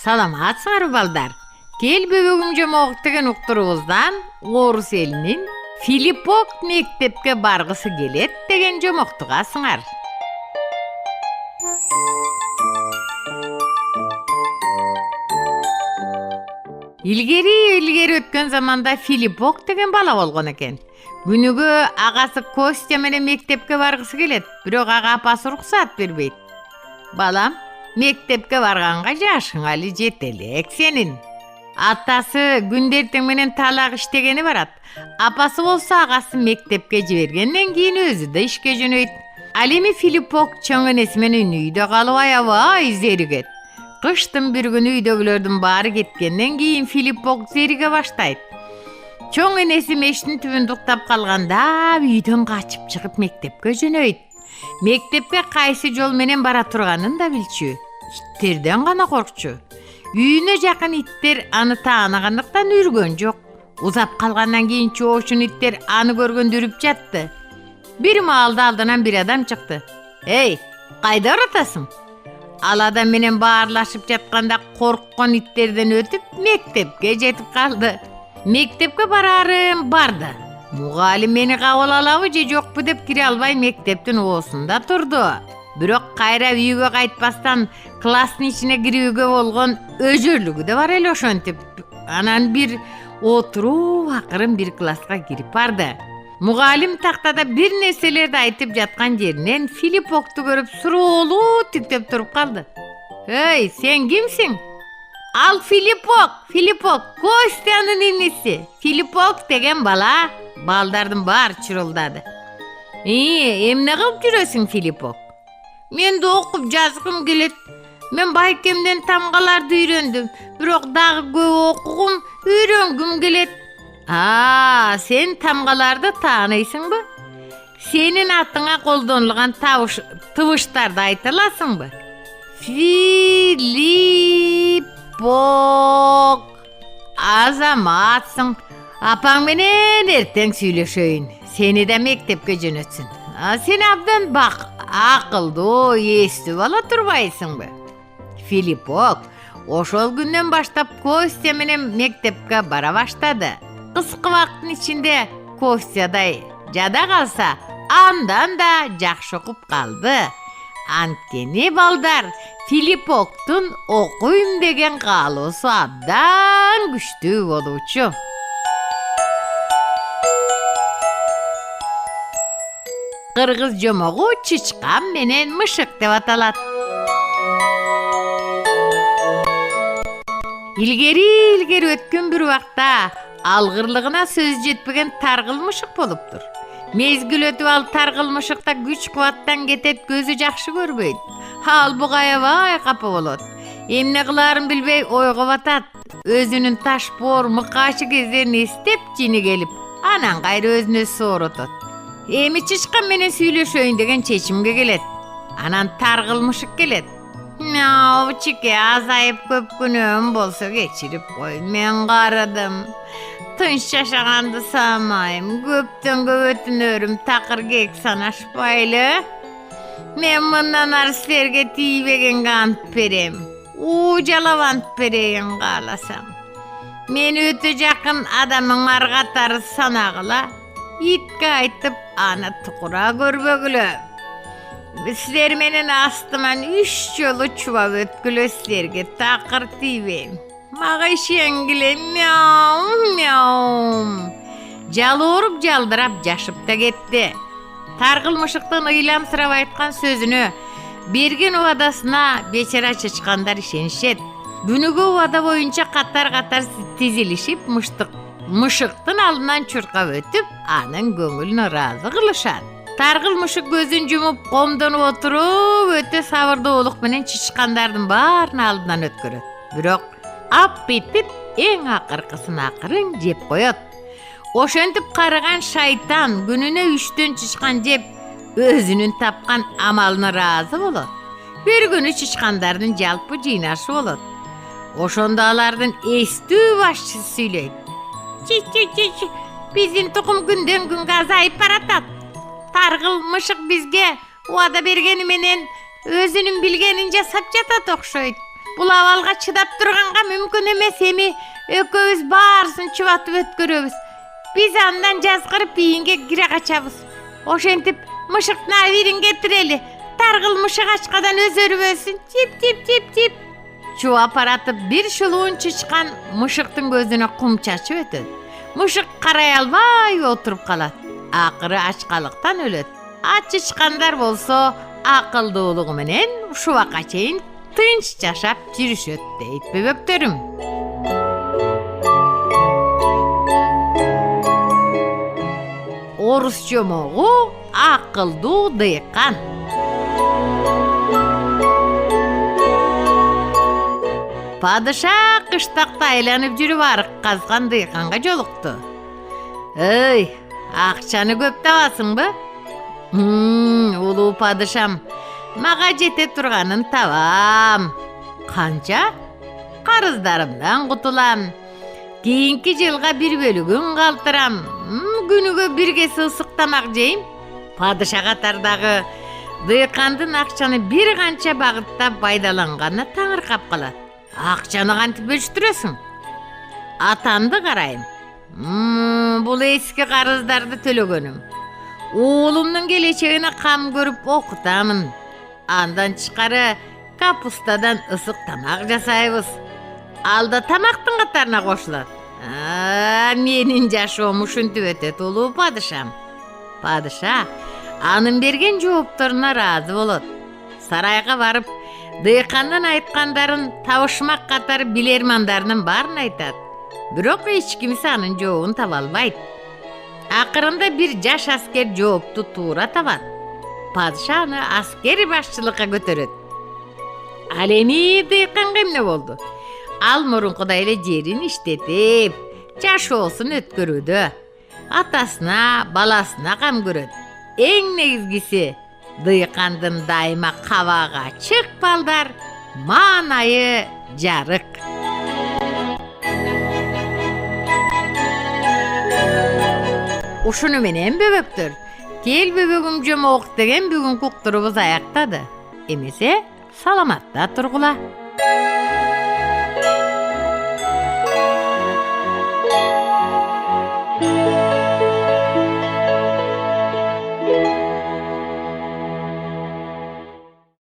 Саламатсыңар балдар. Кел бөгөгүм жомоқ деген уктурубуздан орус элинин Филиппок мектепке баргысы келет деген жомоктугасыңар. Илгери өткөн заманда Филиппок деген бала болгон экен. Күнүгө агасы Костя менен мектепке баргысы келет, бирок ага апасы уруксат бербейт. Балам, мектепке барганга жашың али жете элек сенин. Атасы күндертең менен талак иштегени барат. Апасы болсо агасы мектепке жибергенден кийин өзү да ишке жөнөйт. Ал эми Филиппок чоң энеси менен үйдө калып аябай зеригет. Кыштын бир күнү үйдөгүлөрдүн баары кеткенден кийин Филиппок зериге баштайт. Чоң энеси мештин түбүндө уктап калганда үйдөн качып чыгып мектепке жөнөйт. Мектепке кайсы жол менен бара турганын да билчү. Иттерден гана коркчу. Үйүнө жакын иттер аны таанагандыктан үргөн жок. Узап калгандан кийин чоошун иттер аны көргөндө үрүп жатты. Бир маалда алдынан бир адам чыкты. «Эй, кайда баратасың?» Ал адам менен баарлашып жатканда корккон иттерден өтүп мектепке жетип калды. Мектепке барарым барды. Мугалим мени кабыл алабы же жокпу деп кире албай мектептин оосунда турду. Бирок кайра үйгө кайтпастан класстын ичине кирүүгө болгон өзөрлүгү да бар эле ошентип. Анан бир отуруп акырын бир класска кирип барды. Мугалим тактада бир нерселерди айтып жаткан жеринен Филиппокту көрүп суроолуу тиктеп туруп калды. «Эй, сен кимсиң?» «Ал Филиппок, Костянын инеси. Филиппок деген бала». Балдардын баары чырылдады. Эмне кылып жүрөсүң, Филиппок?» «Мен да окуп жазгым келет. Мен байкемден тамгаларды үйрөндүм, бирок дагы көп окугум, үйрөнгүм келет». Сен тамгаларды тааныйсыңбы? Сенин атыңа колдонулган тыбыштарды айта аласыңбы? Филиппок. Азаматсың. Апаң менен эртең сүйлөшөйүн. Сени да мектепке жөнөтсүн. Сен абдан акылдуу, эстүү бала турбайсыңбы? Филиппок ошол күндөн баштап Костя менен мектепке бара баштады. Кыскы вакыттын ичинде Костядай жада калса, андан да жакшы окуп калды. Анткени балдар, Филиппоктун окуйм деген каалоосу абдан күчтүү болуучу. Кыргыз жомогу чычкан менен мышык деп аталат. Илгери өткөн бир убакта алгырлыгына сөз жетпеген таргыл мышык болуптур. Мезгил өтүп ал таргыл мышыкта күч кубаттан кетет, көзү жакшы көрбөйт. Ал буга аябай капа болот. Эмне кылаарын билбей ойго батат. Өзүнүн ташпоор мыкаачы кездерин эстеп жини келип, анан кайра өзүнө сооротот. Эми чычкан менен сүйлөшөйүн деген чечимге келет. Анан таргыл мышык келет. «Мяу, чике, азайып көп күнөөм болсо кечирип кой. Мен карыдым. Тынч жашаганды саамайм. Көптөн көп өтүнөрүм, такыр кек санашпайлы. Мен мындан ары силерге тийбегенге ант берем. Жалап ант берейин кааласаң. Мен өтө жакын адамыңар катары санагыла. Итке айтып, аны тукура көрбөгүлө. Силер менен астыман 3 жолу чубап өткүлө, силерге такыр тийбейм. Мага ишенгиле, мяу. Жалооруп жалдырап жашып да кетти. Таргыл мышыктын ыйламсырап айткан сөзүнө, берген убадасына бечара чычкандар ишенишет. Күнүгө убада боюнча катар тизилишип, мышыктын алдынан чуркап өтүп, анын көңүлүн ыраазы кылышат. Таргыл мышык көзүн жумуп, комдонуп отуруп, өтө сабырдуулук менен чычкандардын баарын алдынан өткөрөт. Бирок ап битип, эң акыркысын акырын жеп коет. Ошентип карыган шайтан күнүнө 3 чычкан жеп, өзүнүн тапкан амалына ыраазы болот. Бир күнү чычкандардын жалпы жыйнашы болот. Ошондо алардын эстүү башчысы сүйлөйт. Биздин тукум күндөн күнгө азайып баратат. Таргыл мышык бизге убада бергени менен өзүнүн билгенин жасап жатат окшойт. Бул абалга чыдап турганга мүмкүн эмес. Эми экөөбүз баарысын чубатып өткөрөбүз. Биз андан жазгырып ийинге кире качабыз. Ошентип мышыктын абийирин кетирели. Таргыл мышык ачкадан өзөрүбөсүн. Тип. Чубап баратып бир шулуун чычкан мышыктын көзүнө кум чачып өтөт. Мышык карай албай отуруп калат. Акыры ачкалыктан өлөт. Чычкандар болсо акылдуулугу менен ушул убакка чейин тынч жашап жүрүшөт дейт бөбөктөрүм. Орус жомогу акылдуу дыйкан. Падыша кыштакта айланып жүрүп арык казган дыйканга жолукту. Эй, акчаны көп табасыңбы? Улуу падышам, мага жете турганын табам. Канча? Карыздарымдан кутулам. Кийинки жылга бир бөлүгүн калтырам. Күнүгө бир кесе ысык тамак жейм. Падыша катардагы дыйкандын акчаны бир канча багытта пайдаланганына таңыркап калат. Акчаны кантип бөлүштүрөсүң? Атамды карайм. Бул эски карыздарды төлөгөнүм. Уулумдун келечегине кам көрүп окутамын. Андан тышкары капустадан ысык тамак жасайбыз. Ал да тамактын катарына кошулат. Менин жашоом ушинтип өтөт улуу падышам. Падыша анын берген жоопторуна ыраазы болот. Сарайга барып, дыйкандын айткандарын табышмак катары билермандарынын баарын айтат. Бирок эч кимсе анын жообун таба албайт. Акырында бир жаш аскер жоопту туура табат. Падыша аны аскери башчылыкка көтөрөт. Ал эми дыйканга эмне болду? Ал мурункудай эле жерин иштетип, жашоосун өткөрүүдө. Атасына, баласына кам көрөт. Эң негизгиси дыйкандын дайыма кабагы ачык балдар, маанайы жарык. Ушуну менен бөбөктөр, кел бөбөгүм жомок деген бүгүнкү уктурубуз аяктады. Эмесе саламатта тургула.